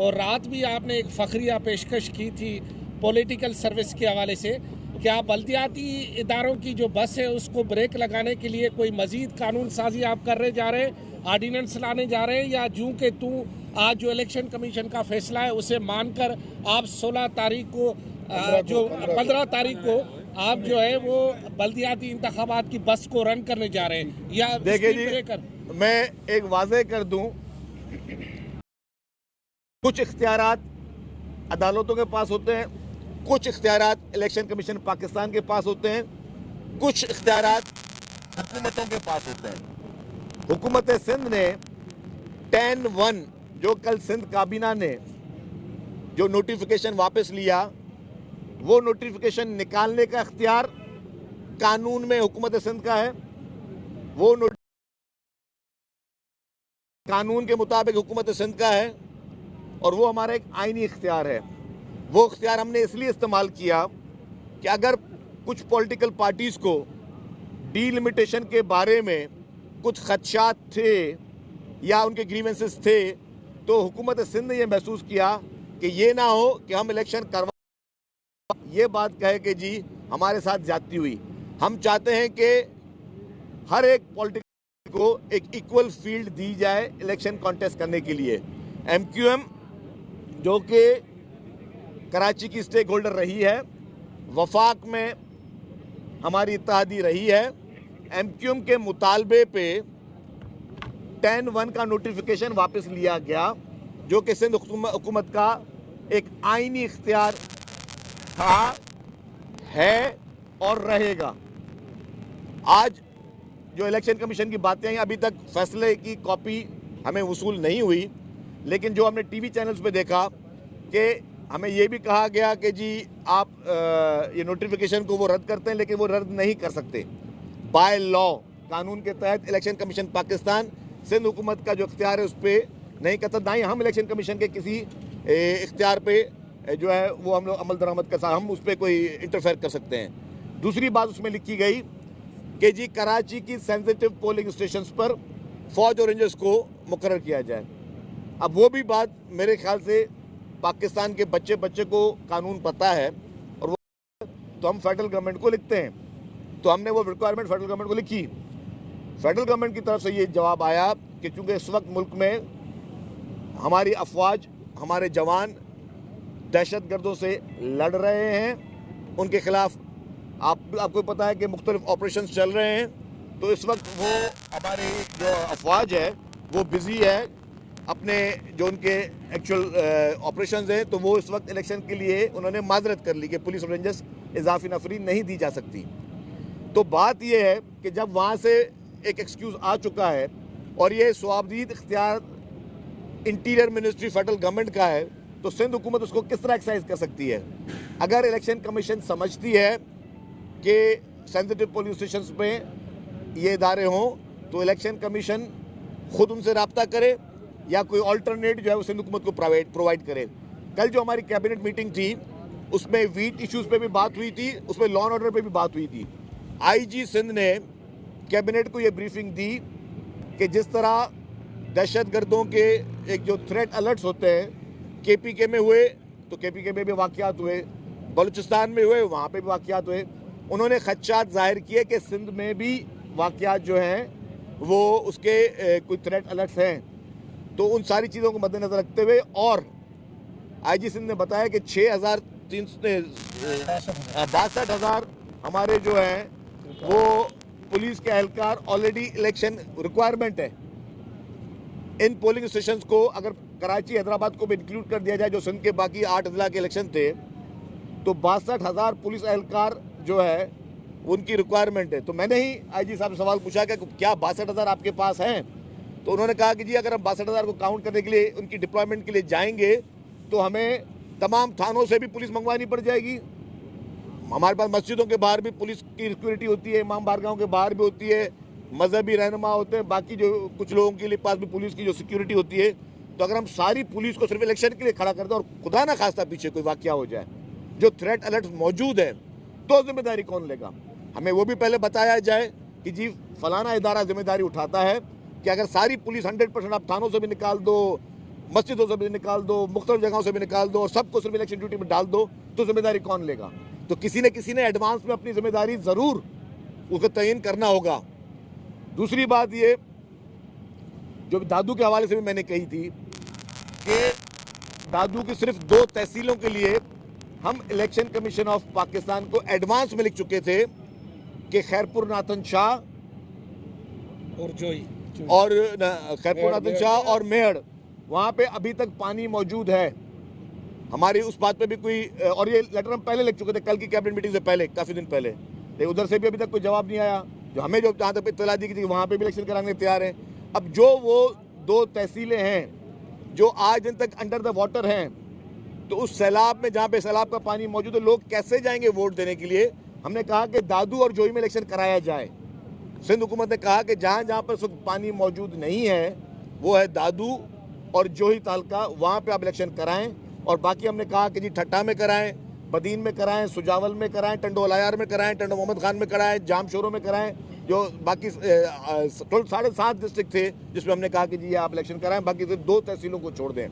और रात भी आपने एक फ़खरिया पेशकश की थी पॉलिटिकल सर्विस के हवाले से। क्या बल्दियाती इदारों की जो बस है उसको ब्रेक लगाने के लिए कोई मज़ीद कानून साजी आप कर रहे जा रहे हैं, आर्डीनेंस लाने जा रहे हैं, या जूँ के तू आज जो इलेक्शन कमीशन का फैसला है उसे मानकर आप 16 तारीख को 15 तारीख को आप जो है वो बल्दियाती इंतखाबात की बस को रन करने जा रहे हैं? या देखिए जी, मैं एक वाज़ेह कर दूं, कुछ इख्तियारात अदालतों के पास होते हैं, कुछ इख्तियारात इलेक्शन कमीशन पाकिस्तान के पास होते हैं, कुछ इख्तियारात हुकूमतों के पास होते हैं। हुकूमत सिंध ने 10-1 जो कल सिंध काबीना ने जो नोटिफिकेशन वापस लिया, वो नोटिफिकेशन निकालने का इख्तियार कानून में हुकूमत सिंध का है। वो कानून के मुताबिक हुकूमत सिंध का है और वो हमारा एक आईनी इख्तियार है। वो इख्तियार हमने इसलिए इस्तेमाल किया कि अगर कुछ पॉलिटिकल पार्टीज़ को डीलिमिटेशन के बारे में कुछ खदशात थे या उनके ग्रीवेंसेस थे, तो हुकूमत सिंध ने यह महसूस किया कि ये ना हो कि हम इलेक्शन करवा ये बात कहे कि जी हमारे साथ ज्यादती हुई। हम चाहते हैं कि हर एक पॉलिटिकल को एक इक्वल फील्ड दी जाए इलेक्शन कॉन्टेस्ट करने के लिए। MQM जो कि कराची की स्टेक होल्डर रही है, वफाक में हमारी इत्तेहादी रही है, MQM के मुतालबे पे 10-1 का नोटिफिकेशन वापस लिया गया, जो कि सिंध हुकूमत का एक आईनी इख्तियार था, है और रहेगा। आज जो इलेक्शन कमीशन की बातें हैं, अभी तक फैसले की कॉपी हमें वसूल नहीं हुई, लेकिन जो हमने टीवी चैनल्स पे देखा कि हमें ये भी कहा गया कि जी आप ये नोटिफिकेशन को वो रद्द करते हैं, लेकिन वो रद्द नहीं कर सकते। बाय लॉ, कानून के तहत इलेक्शन कमीशन पाकिस्तान सिंध हुकूमत का जो इख्तियार है उस पर नहीं करता, ना ही हम इलेक्शन कमीशन के किसी इख्तियार पे जो है वो हम लोग अमल दरामद कर सकते, हम उस पर कोई इंटरफेयर कर सकते हैं। दूसरी बात उसमें लिखी गई कि जी कराची की सेंसिटिव पोलिंग स्टेशंस पर फौज और रेंजर्स को मुकर्रर किया जाए। अब वो भी बात मेरे ख्याल से पाकिस्तान के बच्चे को कानून पता है, और वो तो हम फेडरल गवर्नमेंट को लिखते हैं, तो हमने वो रिक्वायरमेंट फेडरल गवर्नमेंट को लिखी। फेडरल गवर्नमेंट की तरफ से ये जवाब आया कि चूँकि इस वक्त मुल्क में हमारी अफवाज, हमारे जवान दहशत गर्दों से लड़ रहे हैं, उनके खिलाफ आपको पता है कि मुख्तलिफ ऑपरेशन चल रहे हैं, तो इस वक्त वो हमारी जो अफवाज है वो बिज़ी है अपने जो उनके एक्चुअल ऑपरेशंस हैं, तो वो इस वक्त इलेक्शन के लिए उन्होंने माजरत कर ली कि पुलिस और रेंजर्स इजाफी नफरी नहीं दी जा सकती। तो बात यह है कि जब वहाँ से एक एक्सक्यूज़ आ चुका है और ये स्वाबदीद इख्तियार इंटीरियर मिनिस्ट्री फेडरल गवर्नमेंट का है, तो सिंध हुकूमत उसको किस तरह एक्सरसाइज कर सकती है? अगर इलेक्शन कमीशन समझती है कि सेंसिटिव पोलिंग स्टेशंस पे ये इदारे हों, तो इलेक्शन कमीशन खुद उनसे रब्ता करे या कोई अल्टरनेट जो है वो सिंध हुकूमत को प्रोवाइड करे। कल जो हमारी कैबिनेट मीटिंग थी उसमें वीट इश्यूज़ पे भी बात हुई थी, उसमें लॉ एंड ऑर्डर पे भी बात हुई थी। IG सिंध ने कैबिनेट को ये ब्रीफिंग दी कि जिस तरह दहशत गर्दों के एक जो थ्रेट अलर्ट्स होते हैं, KPK में हुए तो KPK में भी वाक़यात हुए, बलूचिस्तान में हुए वहाँ पे भी वाक़यात हुए, उन्होंने खदशात जाहिर किए कि सिंध में भी वाक़यात जो हैं वो उसके कोई थ्रेट अलर्ट्स हैं। तो उन सारी चीज़ों को मद्देनज़र रखते हुए और IG सिंध ने बताया कि 62,000 हमारे जो हैं वो पुलिस के एहलकार ऑलरेडी इलेक्शन रिक्वायरमेंट है। इन पोलिंग स्टेशंस को अगर कराची हैदराबाद को भी इंक्लूड कर दिया जाए, जो सिंध के बाकी 8 अजला के इलेक्शन थे, तो 62,000 पुलिस एहलकार जो है उनकी रिक्वायरमेंट है। तो मैंने ही IG साहब से सवाल पूछा कि क्या 62,000 आपके पास हैं? तो उन्होंने कहा कि जी अगर हम 62,000 को काउंट करने के लिए उनकी डिप्लॉयमेंट के लिए जाएंगे तो हमें तमाम थानों से भी पुलिस मंगवानी पड़ जाएगी। हमारे पास मस्जिदों के बाहर भी पुलिस की सिक्योरिटी होती है, इमाम बारगाहों के बाहर भी होती है, मजहबी रहनुमा होते हैं, बाकी जो कुछ लोगों के लिए पास भी पुलिस की जो सिक्योरिटी होती है। तो अगर हम सारी पुलिस को सिर्फ इलेक्शन के लिए खड़ा कर दें और खुदा ना खास्ता पीछे कोई वाकया हो जाए, जो थ्रेट अलर्ट मौजूद है, तो जिम्मेदारी कौन लेगा? हमें वो भी पहले बताया जाए कि जी फलाना इदारा जिम्मेदारी उठाता है कि अगर सारी पुलिस 100% आप थानों से भी निकाल दो, मस्जिदों से भी निकाल दो, मुख्तलिफ जगहों से भी निकाल दो और सबको सिर्फ इलेक्शन ड्यूटी में डाल दो, तो जिम्मेदारी कौन लेगा? तो किसी ने एडवांस में अपनी जिम्मेदारी ज़रूर उसको तयन करना होगा। दूसरी बात ये जो दादू के हवाले से भी मैंने कही थी कि दादू की सिर्फ 2 तहसीलों के लिए हम इलेक्शन कमीशन ऑफ पाकिस्तान को एडवांस में लिख चुके थे कि खैरपुर नाथन शाह और जोई और खैरपुर नाथन शाह और मेहड़, वहाँ पे अभी तक पानी मौजूद है। हमारी उस बात पे भी कोई, और ये लेटर हम पहले लिख चुके थे कल की कैबिनेट मीटिंग से पहले, काफ़ी दिन पहले, लेकिन उधर से भी अभी तक कोई जवाब नहीं आया। जो हमें जो जहाँ तक इत्तला दी गई थी वहाँ पे भी इलेक्शन कराने तैयार हैं। अब जो वो 2 तहसीलें हैं जो आज दिन तक अंडर द वाटर हैं, तो उस सैलाब में जहाँ पे सैलाब का पानी मौजूद है, लोग कैसे जाएंगे वोट देने के लिए? हमने कहा कि दादू और जोई में इलेक्शन कराया जाए। सिंध हुकूमत ने कहा कि जहाँ जहाँ पर पानी मौजूद नहीं है वो है दादू और जोही तालका, वहाँ पे आप इलेक्शन कराएं। और बाकी हमने कहा कि जी ठट्टा में कराएं, बदीन में कराएं, सुजावल में कराएं, टंडो अलायार में कराएं, टंडो मोहम्मद खान में कराएं, जाम शोरों में कराएं, जो बाकी 7.5 डिस्ट्रिक्ट थे जिसमें हमने कहा कि जी आप इलेक्शन कराएं, बाकी सिर्फ 2 तहसीलों को छोड़ दें।